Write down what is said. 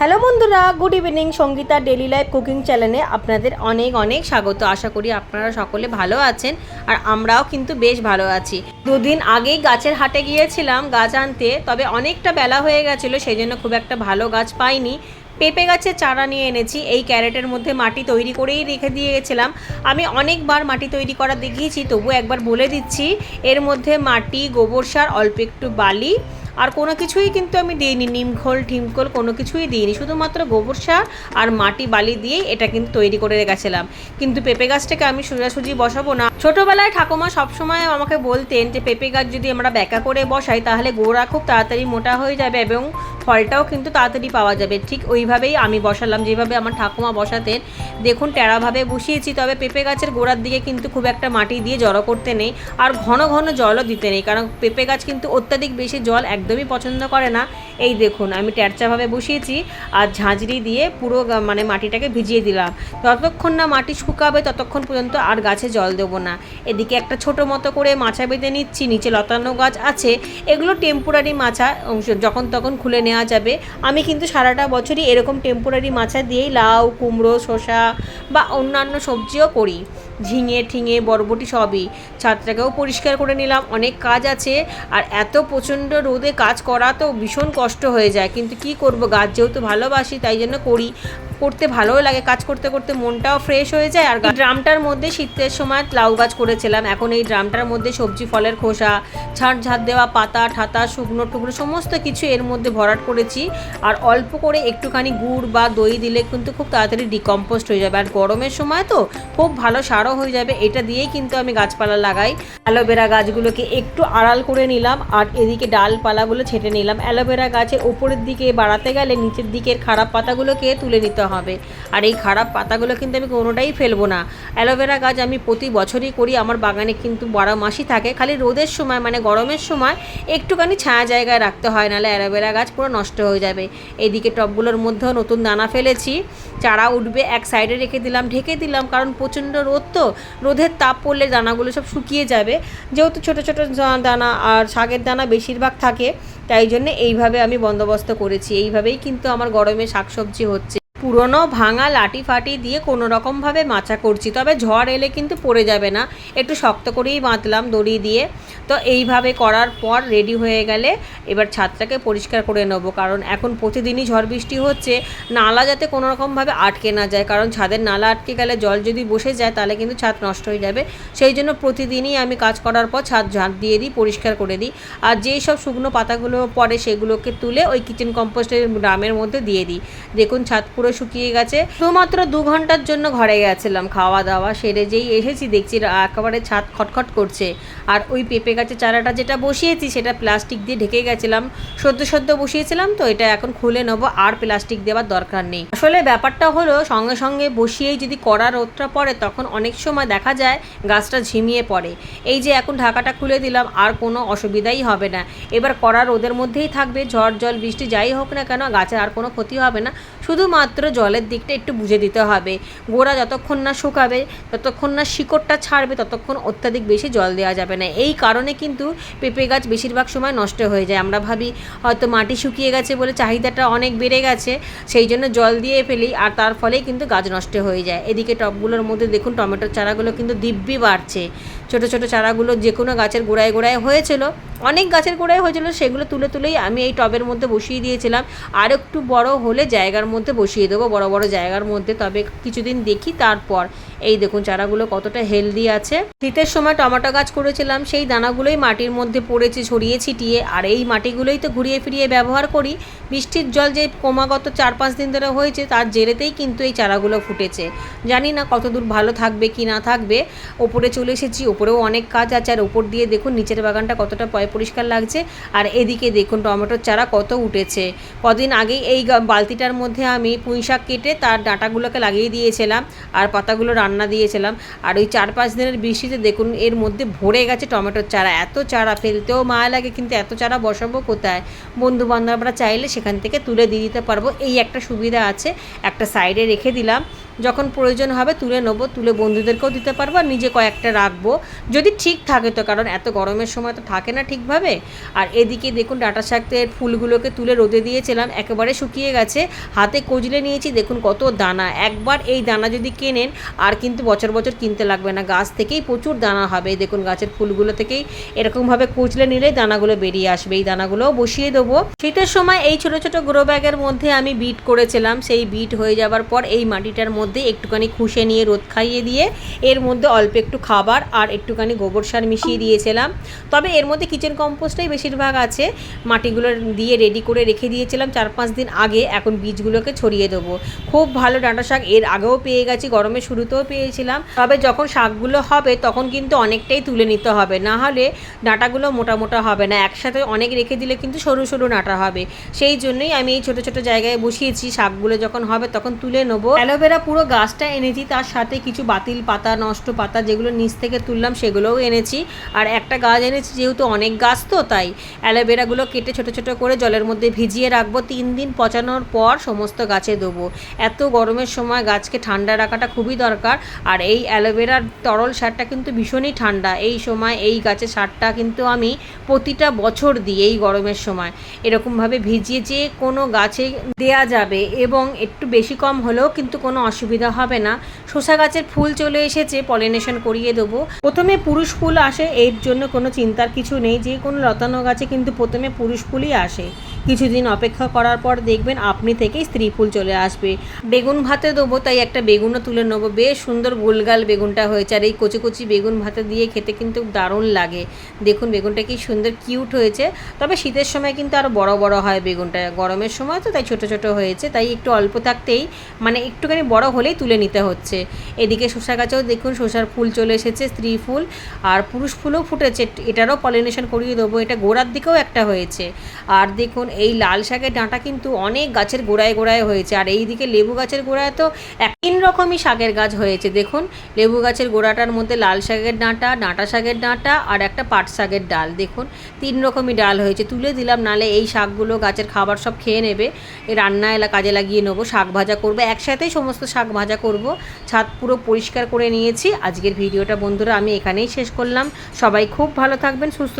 Hello বন্ধুরা, good evening. Sangeeta daily life cooking চ্যানেলে আপনাদের অনেক অনেক স্বাগত। আশা করি আপনারা সকলে ভালো আছেন আর আমরাও কিন্তু বেশ ভালো আছি। দুদিন আগেই গাছের হাটে গিয়েছিলাম গাছ আনতে, তবে অনেকটা বেলা হয়ে গেছিলো, সেই জন্য খুব একটা ভালো গাছ পাইনি। পেঁপে গাছের চারা নিয়ে এনেছি। এই ক্যারেটের মধ্যে মাটি তৈরি করেই রেখে দিয়ে গেছিলাম। আমি অনেকবার মাটি তৈরি করা দেখিয়েছি, তবু একবার বলে দিচ্ছি, এর মধ্যে মাটি, গোবর সার, অল্প একটু বালি আর কোনো কিছুই কিন্তু আমি দিইনি, নিমখোল ঠিমখোল কোনো কিছুই দিইনি, শুধুমাত্র গোবর সার আর মাটি বালি দিয়েই এটা কিন্তু তৈরি করে রেখেছিলাম। কিন্তু পেঁপে গাছটাকে আমি সোজাসুজি বসাবো না। ছোটোবেলায় ঠাকুমা সবসময় আমাকে বলতেন যে পেঁপে গাছ যদি আমরা ব্যাকা করে বসাই তাহলে গোড়া খুব তাড়াতাড়ি মোটা হয়ে যাবে এবং ফলটাও কিন্তু তাড়াতাড়ি পাওয়া যাবে। ঠিক ওইভাবেই আমি বসালাম, যেভাবে আমার ঠাকুমা বসাতেন। দেখুন টেরাভাবে বসিয়েছি, তবে পেঁপে গাছের গোড়ার দিকে কিন্তু খুব একটা মাটি দিয়ে জড়ো করতে নেই আর ঘন ঘন জলও দিতে নেই, কারণ পেঁপে গাছ কিন্তু অত্যাধিক বেশি জল একদমই পছন্দ করে না। এই দেখুন আমি ট্যারচাভাবে বসিয়েছি আর ঝাঁঝরি দিয়ে পুরো মাটিটাকে ভিজিয়ে দিলাম। যতক্ষণ না মাটি শুকাবে ততক্ষণ পর্যন্ত আর গাছে জল দেবো না। এদিকে একটা ছোট মতো করে মাচা বেঁধে নিচ্ছি, নিচে লতানো গাছ আছে, এগুলো টেম্পোরারি মাচা, যখন তখন খুলে নেওয়া যাবে। আমি কিন্তু সারাটা বছরই এরকম টেম্পোরারি মাচা দিয়েই লাউ, কুমড়ো, শসা বা অন্যান্য সবজিও করি, ঝিঙে ঠিঙে বরবটি সবই। ছাদটাকেও পরিষ্কার করে নিলাম, অনেক কাজ আছে। আর এত প্রচণ্ড রোদে কাজ করা তো ভীষণ কষ্ট হয়ে যায়, কিন্তু কি করব, গাছ যেহেতু ভালোবাসি তাই জন্য করি। করতে ভালোও লাগে, কাজ করতে করতে মনটাও ফ্রেশ হয়ে যায়। আর ড্রামটার মধ্যে শীতের সময় লাউ গাছ করেছিলাম, এখন এই ড্রামটার মধ্যে সবজি ফলের খোসা, ঝাঁট দেওয়া পাতা ঠাতা, শুকনো টুকরো সমস্ত কিছু এর মধ্যে ভরাট করেছি। আর অল্প করে একটুখানি গুড় বা দই দিলে কিন্তু খুব তাড়াতাড়ি ডিকম্পোস্ট হয়ে যাবে, আর গরমের সময় তো খুব ভালো সারও হয়ে যাবে। এটা দিয়েই কিন্তু আমি গাছপালা লাগাই। অ্যালোভেরা গাছগুলোকে একটু আড়াল করে নিলাম আর এদিকে ডালপালাগুলো ছেটে নিলাম। অ্যালোভেরা গাছের ওপরের দিকে বাড়াতে গেলে নিচের দিকের খারাপ পাতাগুলোকে তুলে নিতে হবে, আর এই খারাপ পাতাগুলো কিন্তু আমি কোনোটাই ফেলবো না। অ্যালোভেরা গাছ আমি প্রতি বছরই করি, আমার বাগানে কিন্তু 12 মাসই থাকে, খালি রোদের সময় মানে গরমের সময় একটুখানি ছায়া জায়গায় রাখতে হয়, নাহলে অ্যালোভেরা গাছ পুরো নষ্ট হয়ে যাবে। এইদিকে টবগুলোর মধ্যেও নতুন দানা ফেলেছি, চারা উঠবে, এক সাইডে রেখে দিলাম, ঢেকে দিলাম, কারণ প্রচণ্ড রোদ তো, রোদের তাপ পড়লে দানাগুলো সব শুকিয়ে যাবে। যেহেতু ছোটো ছোটো দানা আর শাকের দানা বেশিরভাগ থাকে, তাই জন্য এইভাবে আমি বন্দোবস্ত করেছি। এইভাবেই কিন্তু আমার গরমে শাকসবজি হচ্ছে। পুরনো ভাঙা লাঠি ফাটি দিয়ে কোনো রকমভাবে মাচা করছি, তবে ঝড় এলে কিন্তু পড়ে যাবে না, একটু শক্ত করেই বাঁধলাম দড়ি দিয়ে। তো এইভাবে করার পর রেডি হয়ে গেলে এবার ছাদটাকে পরিষ্কার করে নেব, কারণ এখন প্রতিদিনই ঝড় বৃষ্টি হচ্ছে, নালা যাতে কোনো রকমভাবে আটকে না যায়, কারণ ছাদের নালা আটকে গেলে জল যদি বসে যায় তাহলে কিন্তু ছাদ নষ্ট হয়ে যাবে। সেই জন্য প্রতিদিনই আমি কাজ করার পর ছাদ ঝাঁট দিয়ে দিই, পরিষ্কার করে দিই। আর যেই সব শুকনো পাতাগুলো পড়ে সেগুলোকে তুলে ওই কিচেন কম্পোস্টের ড্রামের মধ্যে দিয়ে দিই। দেখুন ছাদ পুরো শুকিয়ে গেছে। শুধুমাত্র 2 ঘন্টার জন্য ঘরে গেছিলাম, খাওয়া দাওয়া সেরে যেই এসেছি দেখছি একেবারে ছাদ খটখট করছে। আর ওই পেঁপে গাছের চারাটা যেটা বসিয়েছি সেটা প্লাস্টিক দিয়ে ঢেকে গেছিলাম, সদ্য বসিয়েছিলাম তো, এটা এখন খুলে নেবো, আর প্লাস্টিক দেওয়ার দরকার নেই। আসলে ব্যাপারটা হলো সঙ্গে সঙ্গে বসিয়েই যদি কড়া রোদটা পড়ে তখন অনেক সময় দেখা যায় গাছটা ঝিমিয়ে পড়ে। এই যে এখন ঢাকাটা খুলে দিলাম, আর কোনো অসুবিধাই হবে না। এবার কড়া রোদের মধ্যেই থাকবে, ঝড় জল বৃষ্টি যাই হোক না কেন গাছের আর কোনো ক্ষতি হবে না। শুধুমাত্র জলের দিকটা একটু বুঝে দিতে হবে। গোড়া যতক্ষণ না শুকাবে, ততক্ষণ না শিকড়টা ছাড়বে, ততক্ষণ অত্যাধিক বেশি জল দেওয়া যাবে না। এই কারণে কিন্তু পেঁপে গাছ বেশিরভাগ সময় নষ্ট হয়ে যায়। আমরা ভাবি হয়তো মাটি শুকিয়ে গেছে বলে চাহিদাটা অনেক বেড়ে গেছে, সেই জন্য জল দিয়ে ফেলি, আর তার ফলেই কিন্তু গাছ নষ্ট হয়ে যায়। এদিকে টবগুলোর মধ্যে দেখুন টমেটোর চারাগুলো কিন্তু দিব্যি বাড়ছে। ছোটো ছোটো চারাগুলো যে কোনো গাছের গোড়ায় গোড়ায় হয়েছিল, অনেক গাছের গোড়ায় হয়েছিল, সেগুলো তুলেই আমি এই টবের মধ্যে বসিয়ে দিয়েছিলাম। আর একটু বড় হলে জায়গার মধ্যে বসিয়ে দেবো, বড় বড় জায়গার মধ্যে, তবে কিছুদিন দেখি তারপর। এই দেখুন চারাগুলো কতটা হেলদি আছে। শীতের সময় টমেটো গাছ করেছিলাম, সেই দানাগুলোই মাটির মধ্যে পড়েছে ছড়িয়ে ছিটিয়ে, আর এই মাটিগুলোই তো ঘুরিয়ে ফিরিয়ে ব্যবহার করি। বৃষ্টির জল যে ক্রমাগত 4-5 দিন ধরে হয়েছে তার জেরেতেই কিন্তু এই চারাগুলো ফুটেছে। জানি না কতদূর ভালো থাকবে কি না থাকবে। ওপরে চলে এসেছি, ওপরেও অনেক কাজ আছে, আর ওপর দিয়ে দেখুন নিচের বাগানটা কতটা পরিষ্কার লাগছে। আর এদিকে দেখুন টমেটোর চারা কত উঠেছে। কদিন আগেই এই বালতিটার মধ্যে আমি পুঁইশাক কেটে তার ডাঁটাগুলোকে লাগিয়ে দিয়েছিলাম আর পাতাগুলো রান্না দিয়েছিলাম। আর ওই 4-5 দিনের বৃষ্টিতে দেখুন এর মধ্যে ভরে গেছে টমেটোর চারা। এত চারা ফেলতেও মায়া লাগে, কিন্তু এত চারা বসাবো কোথায়? বন্ধু বান্ধবরা চাইলে সেখান থেকে তুলে দিয়ে দিতে পারবো, এই একটা সুবিধা আছে। একটা সাইডে রেখে দিলাম, যখন প্রয়োজন হবে তুলে নেবো, তুলে বন্ধুদেরকেও দিতে পারবো আর নিজে কয়েকটা রাখবো যদি ঠিক থাকে তো, কারণ এত গরমের সময় তো থাকে না ঠিকভাবে। আর এদিকে দেখুন ডাঁটা শাকের ফুলগুলোকে তুলে রোদে দিয়েছিলাম, একেবারে শুকিয়ে গেছে, হাতে কচলে নিয়েছি, দেখুন কত দানা। একবার এই দানা যদি কেনেন আর কিন্তু বছর বছর কিনতে লাগবে না, গাছ থেকেই প্রচুর দানা হবে। দেখুন গাছের ফুলগুলো থেকেই এরকমভাবে কুচলে নিলেই দানাগুলো বেরিয়ে আসবে। এই দানাগুলোও বসিয়ে দেবো। শীতের সময় এই ছোট ছোট গ্রো ব্যাগের মধ্যে আমি বিট করেছিলাম, সেই বিট হয়ে যাবার পর এই মাটিটার মধ্যে একটুখানি খুশে নিয়ে রোদ খাইয়ে দিয়ে এর মধ্যে অল্প একটু খাবার আর একটুখানি গোবর সার মিশিয়ে দিয়েছিলাম। তবে এর মধ্যে কিচেন কম্পোস্টটাই বেশিরভাগ আছে। মাটিগুলো দিয়ে রেডি করে রেখে দিয়েছিলাম 4-5 দিন আগে, এখন বীজগুলোকে ছড়িয়ে দেবো। খুব ভালো ডাঁটা শাক এর আগেও পেয়ে গেছি, গরমের শুরুতেও পেয়েছিলাম। তবে যখন শাকগুলো হবে তখন কিন্তু অনেকটাই তুলে নিতে হবে, না হলে ডাঁটাগুলো মোটা মোটা হবে না। একসাথে অনেক রেখে দিলে কিন্তু সরু সরু ডাঁটা হবে। সেই জন্যই আমি এই ছোটো ছোটো জায়গায় বসিয়েছি, শাকগুলো যখন হবে তখন তুলে নেবো। অ্যালোভেরা পুরো গাছটা এনেছি, তার সাথে কিছু বাতিল পাতা, নষ্ট পাতা যেগুলো নিচ থেকে তুললাম সেগুলোও এনেছি। আর একটা গাছ এনেছি, যেহেতু অনেক গাছ তো তাই অ্যালোভেরাগুলো কেটে ছোটো ছোটো করে জলের মধ্যে ভিজিয়ে রাখবো। 3 দিন পচানোর পর সমস্ত গাছে দেবো। এত গরমের সময় গাছকে ঠান্ডা রাখাটা খুবই দরকার। আর এই অ্যালোভেরার তরল সারটা কিন্তু ভীষণই ঠান্ডা। এই সময় এই গাছের সারটা কিন্তু আমি প্রতিটা বছর দিই এই গরমের সময়। এরকমভাবে ভিজিয়ে যে কোনো গাছে দেয়া যাবে এবং একটু বেশি কম হলেও কিন্তু কোনো অসুবিধা হবে না। শসা গাছের ফুল চলে এসেছে, পলিনেশন করিয়ে দেবো। প্রথমে পুরুষ ফুল আসে, এর জন্য কোনো চিন্তার কিছু নেই। যে কোনো লতানো গাছে কিন্তু প্রথমে পুরুষ ফুলই আসে। কিছুদিন অপেক্ষা করার পর দেখবেন আপনি থেকেই স্ত্রী ফুল চলে আসবে। বেগুন ভাতে দেবো, তাই একটা বেগুনও তুলে নেবো। বেশ সুন্দর গোলগাল বেগুনটা হয়েছে, আর এই কচি কচি বেগুন ভাতে দিয়ে খেতে কিন্তু দারুণ লাগে। দেখুন বেগুনটা কি সুন্দর কিউট হয়েছে। তবে শীতের সময় কিন্তু আরও বড় বড় হয় বেগুনটা, গরমের সময় তো তাই ছোট ছোট হয়েছে, তাই একটু অল্প থাকতেই মানে একটুখানি বড় হলেই তুলে নিতে হচ্ছে। এদিকে শসা গাছেও দেখুন শসার ফুল চলে এসেছে, স্ত্রী ফুল, আর পুরুষ ফুলও ফুটেছে। এটারও পলিনেশন করিয়ে দেবো। এটা গোড়ার দিকেও একটা হয়েছে। আর দেখুন এই লাল শাকের ডাঁটা কিন্তু অনেক গাছের গোড়ায় গোড়ায় হয়েছে। আর এই দিকে লেবু গাছের গোড়ায় তো 3 রকমই শাকের গাছ হয়েছে। দেখুন লেবু গাছের গোড়াটার মধ্যে লাল শাকের ডাঁটা, ডাঁটা শাকের ডাঁটা আর একটা পাট শাকের ডাল। দেখুন 3 রকমই ডাল হয়েছে। তুলে দিলাম, নালে এই শাকগুলো গাছের খাবার সব খেয়ে নেবে। এই রান্না কাজে লাগিয়ে নেবো, শাক ভাজা করবো, একসাথেই সমস্ত শাক ভাজা করব। ছাদ পুরো পরিষ্কার করে নিয়েছি। আজকের ভিডিওটা বন্ধুরা আমি এখানেই শেষ করলাম। সবাই খুব ভালো থাকবেন, সুস্থ